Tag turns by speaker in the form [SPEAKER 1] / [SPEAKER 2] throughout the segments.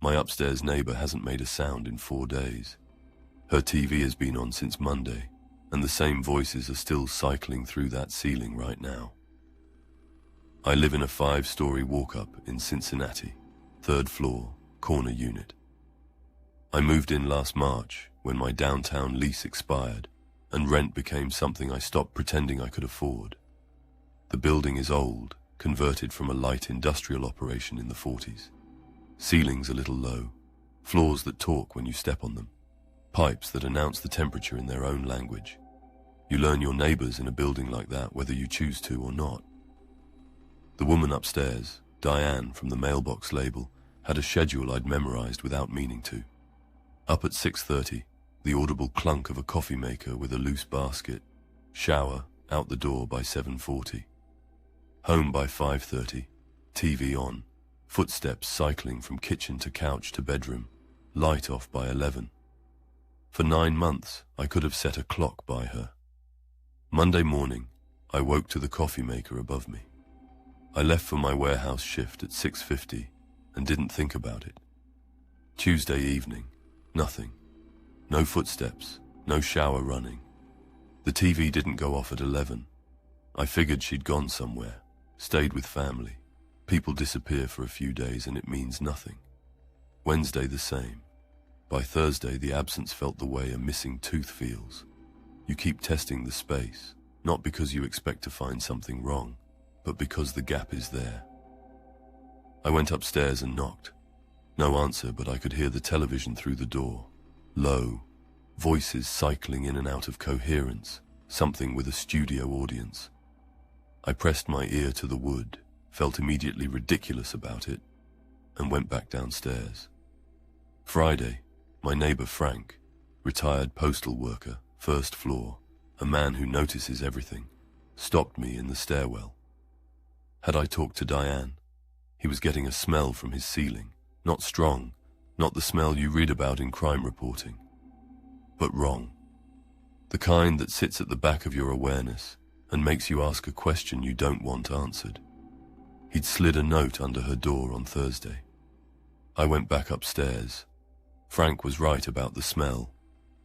[SPEAKER 1] My upstairs neighbor hasn't made a sound in 4 days. Her TV has been on since Monday, and the same voices are still cycling through that ceiling right now. I live in a 5-story walk-up in Cincinnati, 3rd floor, corner unit. I moved in last March when my downtown lease expired and rent became something I stopped pretending I could afford. The building is old, converted from a light industrial operation in the 40s. Ceilings a little low, floors that talk when you step on them, pipes that announce the temperature in their own language. You learn your neighbors in a building like that whether you choose to or not. The woman upstairs, Diane from the mailbox label, had a schedule I'd memorized without meaning to. Up at 6:30, the audible clunk of a coffee maker with a loose basket, shower, out the door by 7:40. Home by 5:30, TV on, footsteps cycling from kitchen to couch to bedroom, light off by 11. For 9 months, I could have set a clock by her. Monday morning, I woke to the coffee maker above me. I left for my warehouse shift at 6:50 and didn't think about it. Tuesday evening, nothing. No footsteps, no shower running. The TV didn't go off at 11. I figured she'd gone somewhere, stayed with family. People disappear for a few days and it means nothing. Wednesday the same. By Thursday, the absence felt the way a missing tooth feels. You keep testing the space, not because you expect to find something wrong, but because the gap is there. I went upstairs and knocked. No answer, but I could hear the television through the door. Low, voices cycling in and out of coherence, something with a studio audience. I pressed my ear to the wood, felt immediately ridiculous about it, and went back downstairs. Friday, my neighbor Frank, retired postal worker, 1st floor, a man who notices everything, stopped me in the stairwell. Had I talked to Diane? He was getting a smell from his ceiling, not strong, not the smell you read about in crime reporting, but wrong. The kind that sits at the back of your awareness and makes you ask a question you don't want answered. He'd slid a note under her door on Thursday. I went back upstairs. Frank was right about the smell.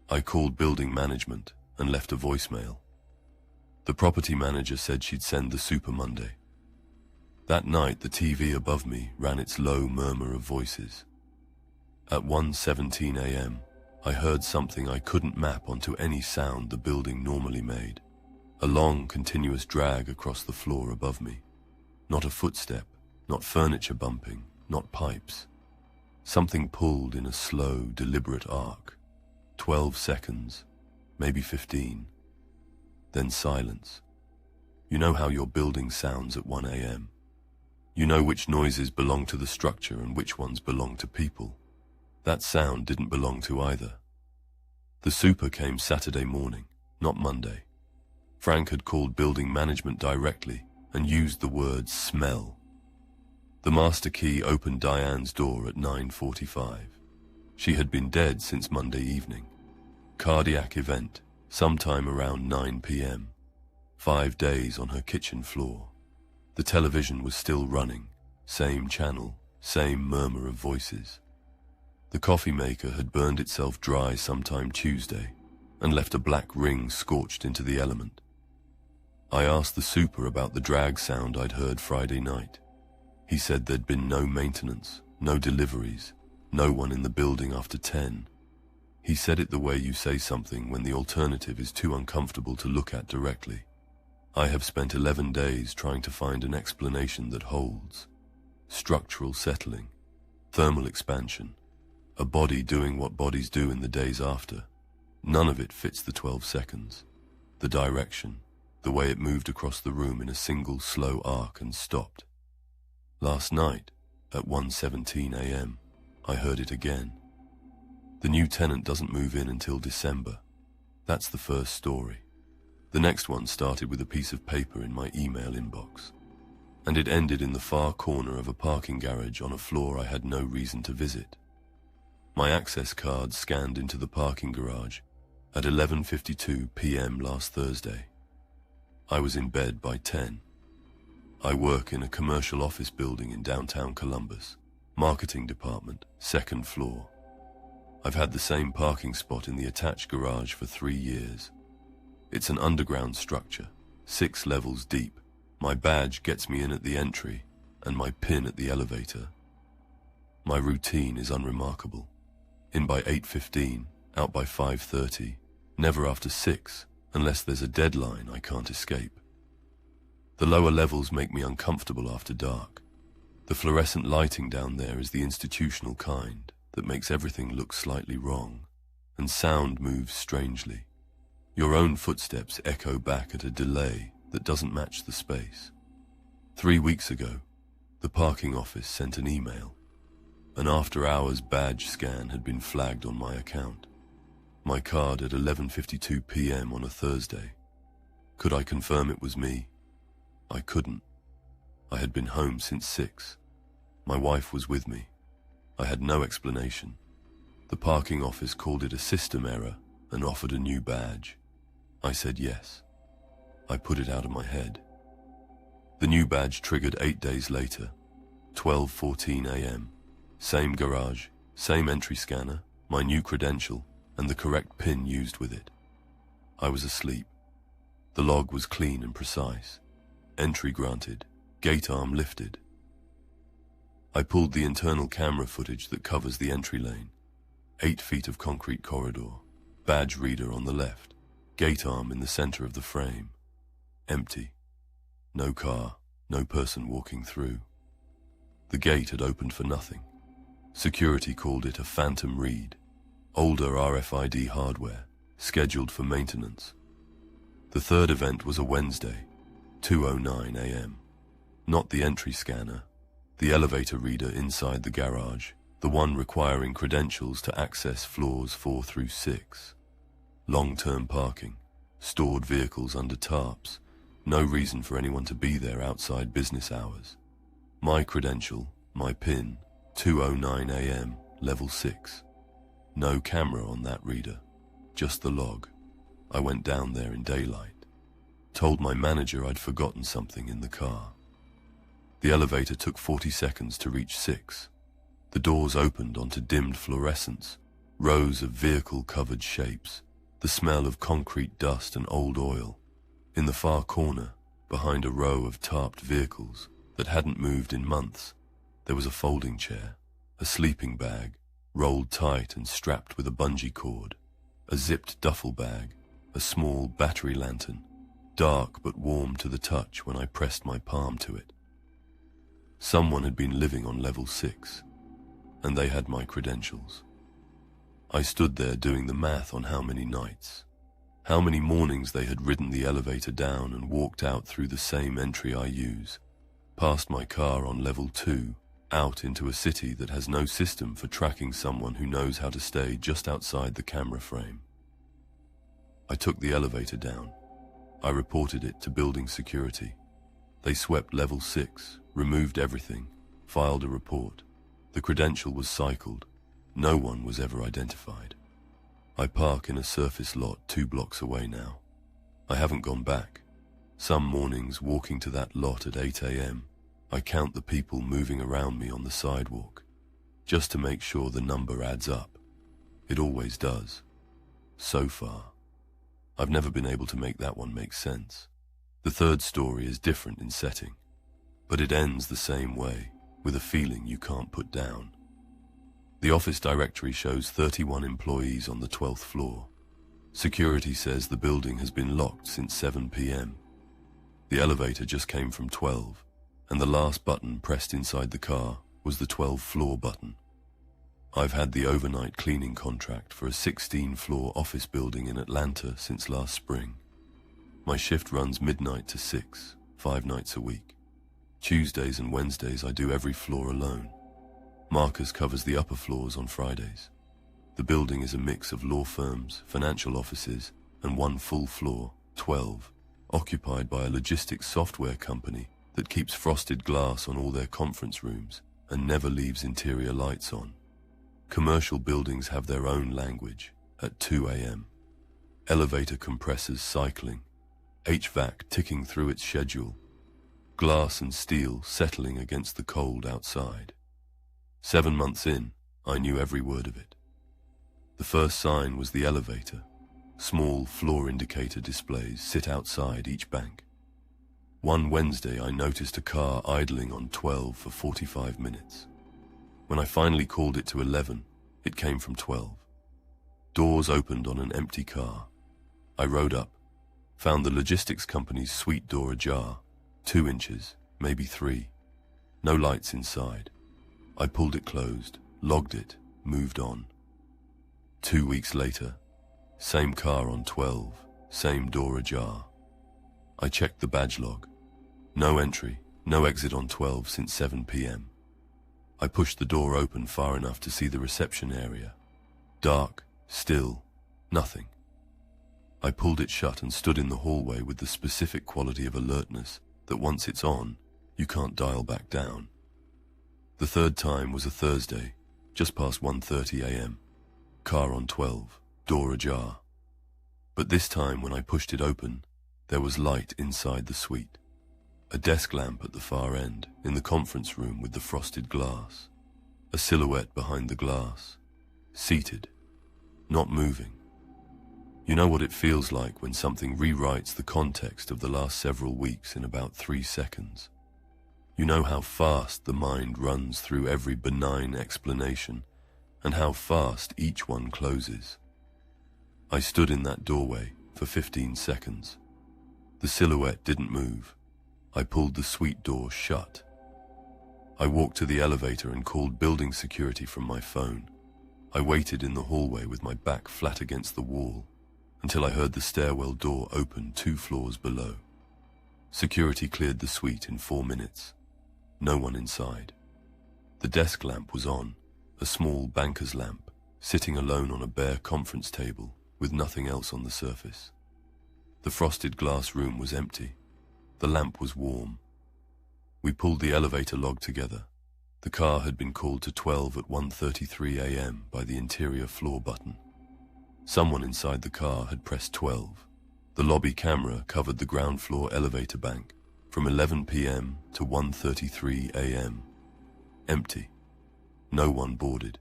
[SPEAKER 1] I called building management and left a voicemail. The property manager said she'd send the super Monday. That night, the TV above me ran its low murmur of voices. At 1:17 a.m., I heard something I couldn't map onto any sound the building normally made. A long, continuous drag across the floor above me. Not a footstep, not furniture bumping, not pipes. Something pulled in a slow, deliberate arc. 12 seconds, maybe 15. Then silence. You know how your building sounds at 1 a.m. You know which noises belong to the structure and which ones belong to people. That sound didn't belong to either. The super came Saturday morning, not Monday. Frank had called building management directly and used the word smell. The master key opened Diane's door at 9:45. She had been dead since Monday evening. Cardiac event, sometime around 9 p.m. 5 days on her kitchen floor. The television was still running, same channel, same murmur of voices. The coffee maker had burned itself dry sometime Tuesday and left a black ring scorched into the element. I asked the super about the drag sound I'd heard Friday night. He said there'd been no maintenance, no deliveries, no one in the building after 10. He said it the way you say something when the alternative is too uncomfortable to look at directly. I have spent 11 days trying to find an explanation that holds. Structural settling, thermal expansion, a body doing what bodies do in the days after. None of it fits the 12 seconds. The direction, the way it moved across the room in a single slow arc and stopped. Last night, at 1:17 a.m., I heard it again. The new tenant doesn't move in until December. That's the first story. The next one started with a piece of paper in my email inbox, and it ended in the far corner of a parking garage on a floor I had no reason to visit. My access card scanned into the parking garage at 11:52 p.m. last Thursday. I was in bed by 10. I work in a commercial office building in downtown Columbus. Marketing department, second floor. I've had the same parking spot in the attached garage for 3 years. It's an underground structure, 6 levels deep. My badge gets me in at the entry, and my PIN at the elevator. My routine is unremarkable. In by 8:15, out by 5:30, never after 6, unless there's a deadline I can't escape. The lower levels make me uncomfortable after dark. The fluorescent lighting down there is the institutional kind that makes everything look slightly wrong, and sound moves strangely. Your own footsteps echo back at a delay that doesn't match the space. 3 weeks ago, the parking office sent an email. An after-hours badge scan had been flagged on my account. My card at 11:52 p.m. on a Thursday. Could I confirm it was me? I couldn't. I had been home since 6. My wife was with me. I had no explanation. The parking office called it a system error and offered a new badge. I said yes. I put it out of my head. The new badge triggered 8 days later, 12:14 a.m. Same garage, same entry scanner, my new credential, and the correct PIN used with it. I was asleep. The log was clean and precise. Entry granted, gate arm lifted. I pulled the internal camera footage that covers the entry lane. 8 feet of concrete corridor, badge reader on the left, gate arm in the center of the frame. Empty. No car, no person walking through. The gate had opened for nothing. Security called it a phantom read. Older RFID hardware, scheduled for maintenance. The third event was a Wednesday, 2:09 a.m. Not the entry scanner, the elevator reader inside the garage, the one requiring credentials to access floors 4 through 6. Long-term parking, stored vehicles under tarps, no reason for anyone to be there outside business hours. My credential, my PIN, 2:09 a.m., level 6. No camera on that reader, just the log. I went down there in daylight. Told my manager I'd forgotten something in the car. The elevator took 40 seconds to reach 6. The doors opened onto dimmed fluorescence, rows of vehicle-covered shapes, the smell of concrete dust and old oil. In the far corner, behind a row of tarped vehicles that hadn't moved in months, there was a folding chair, a sleeping bag, rolled tight and strapped with a bungee cord, a zipped duffel bag, a small battery lantern, dark but warm to the touch when I pressed my palm to it. Someone had been living on level 6, and they had my credentials. I stood there doing the math on how many nights, how many mornings they had ridden the elevator down and walked out through the same entry I use, past my car on level 2, out into a city that has no system for tracking someone who knows how to stay just outside the camera frame. I took the elevator down. I reported it to building security. They swept level 6, removed everything, filed a report. The credential was cycled. No one was ever identified. I park in a surface lot 2 blocks away now. I haven't gone back. Some mornings, walking to that lot at 8 a.m., I count the people moving around me on the sidewalk, just to make sure the number adds up. It always does. So far. I've never been able to make that one make sense. The third story is different in setting, but it ends the same way, with a feeling you can't put down. The office directory shows 31 employees on the 12th floor. Security says the building has been locked since 7 p.m. The elevator just came from 12, and the last button pressed inside the car was the 12th floor button. I've had the overnight cleaning contract for a 16-floor office building in Atlanta since last spring. My shift runs midnight to 6, 5 nights a week. Tuesdays and Wednesdays I do every floor alone. Marcus covers the upper floors on Fridays. The building is a mix of law firms, financial offices, and one full floor, 12, occupied by a logistics software company that keeps frosted glass on all their conference rooms and never leaves interior lights on. Commercial buildings have their own language at 2 a.m. Elevator compressors cycling, HVAC ticking through its schedule, glass and steel settling against the cold outside. 7 months in, I knew every word of it. The first sign was the elevator. Small floor indicator displays sit outside each bank. One Wednesday, I noticed a car idling on 12 for 45 minutes. When I finally called it to 11, it came from 12. Doors opened on an empty car. I rode up, found the logistics company's suite door ajar, 2 inches, maybe 3. No lights inside. I pulled it closed, logged it, moved on. 2 weeks later, same car on 12, same door ajar. I checked the badge log. No entry, no exit on 12 since 7 p.m. I pushed the door open far enough to see the reception area. Dark, still, nothing. I pulled it shut and stood in the hallway with the specific quality of alertness that once it's on, you can't dial back down. The third time was a Thursday, just past 1:30 a.m. Car on 12, door ajar. But this time when I pushed it open, there was light inside the suite. A desk lamp at the far end, in the conference room with the frosted glass. A silhouette behind the glass. Seated. Not moving. You know what it feels like when something rewrites the context of the last several weeks in about 3 seconds. You know how fast the mind runs through every benign explanation, and how fast each one closes. I stood in that doorway for 15 seconds. The silhouette didn't move. I pulled the suite door shut. I walked to the elevator and called building security from my phone. I waited in the hallway with my back flat against the wall until I heard the stairwell door open 2 floors below. Security cleared the suite in 4 minutes. No one inside. The desk lamp was on, a small banker's lamp, sitting alone on a bare conference table with nothing else on the surface. The frosted glass room was empty. The lamp was warm. We pulled the elevator log together. The car had been called to 12 at 1:33 a.m. by the interior floor button. Someone inside the car had pressed 12. The lobby camera covered the ground floor elevator bank from 11 p.m. to 1:33 a.m. Empty. No one boarded.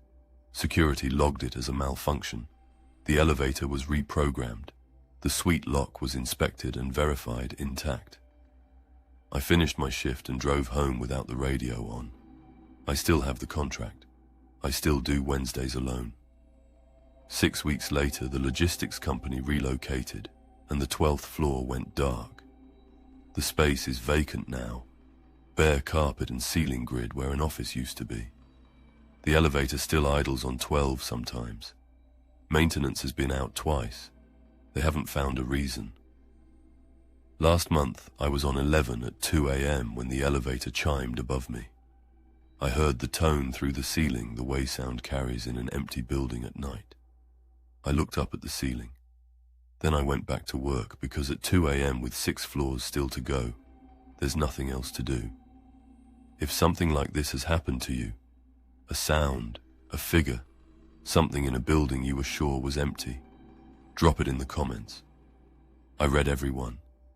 [SPEAKER 1] Security logged it as a malfunction. The elevator was reprogrammed. The suite lock was inspected and verified intact. I finished my shift and drove home without the radio on. I still have the contract. I still do Wednesdays alone. 6 weeks later, the logistics company relocated and the 12th floor went dark. The space is vacant now. Bare carpet and ceiling grid where an office used to be. The elevator still idles on 12 sometimes. Maintenance has been out twice. They haven't found a reason. Last month, I was on 11 at 2 a.m. when the elevator chimed above me. I heard the tone through the ceiling the way sound carries in an empty building at night. I looked up at the ceiling. Then I went back to work because at 2 a.m. with 6 floors still to go, there's nothing else to do. If something like this has happened to you, a sound, a figure, something in a building you were sure was empty, drop it in the comments. I read everyone.